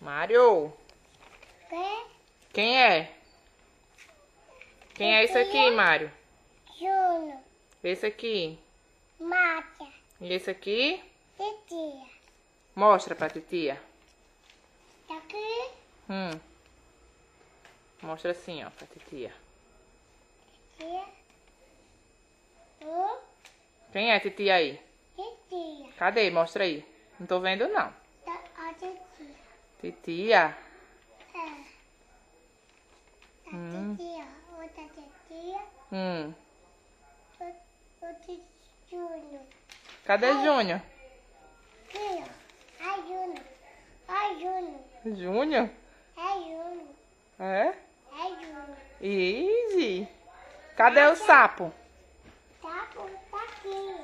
Mário, Quê? quem é? Quem é esse aqui, Mário? Júnior. Esse aqui. Márcia. E esse aqui? Titia. Mostra pra titia. Tá aqui? Mostra assim, ó, pra titia. Titia. Quem é titia aí? Titia. Cadê? Mostra aí. Não tô vendo, não. Tá a titia. Titia? É. Tá titia. Outra titia. Outro Júnior. Cadê Júnior? Aqui, ó. Ai, Júnior. Ai, Júnior. Júnior? É Júnior. É? É Júnior. Easy. Cadê o sapo? Tapo tá aqui.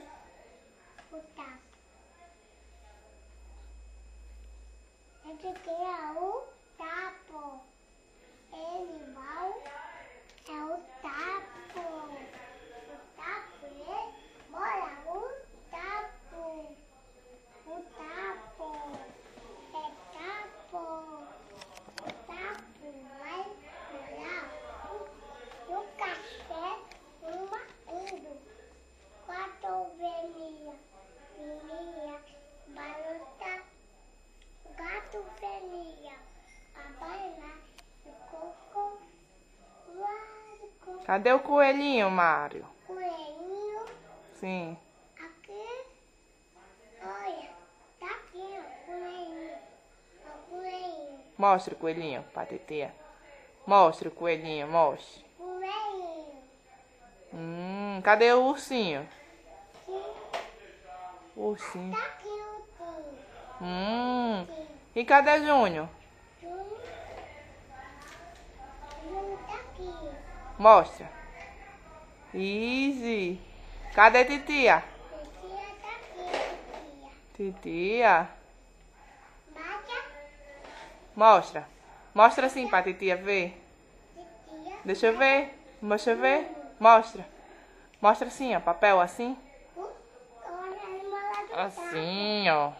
O tapo. Esse aqui é o tapo. Animal é o tapo. O tapo é mora o tapo. O tapo é tapo. O tapo vai morar no café indo. Quatro ovelhinha, menina, balança, gato velhinha, a bailar, o coco, o Cadê o coelhinho, Mário? coelhinho, Sim. aqui, olha, tá aqui o coelhinho, o coelhinho, Mostra o coelhinho pra titia. Mostra o coelhinho, mostra. coelhinho, Cadê o ursinho? sim, O ursinho. tá aqui o sim, E cadê Júnior? Júnior tá aqui. Mostra. Easy. Cadê titia? Titia tá aqui, titia. Titia? Márcia, Mostra. Mostra assim pra titia ver. titia. Deixa eu ver. Deixa eu ver. Mostra. Mostra assim, ó. Papel assim. Olha a irmã do Assim, ó.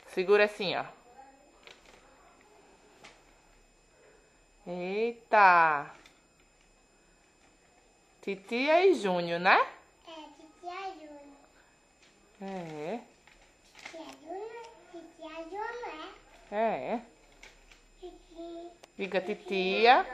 Segura assim, ó. Eita. Titia e Júnior, né? É, titia Júnior. É. Titia Júnior, É. Titia. Diga titia.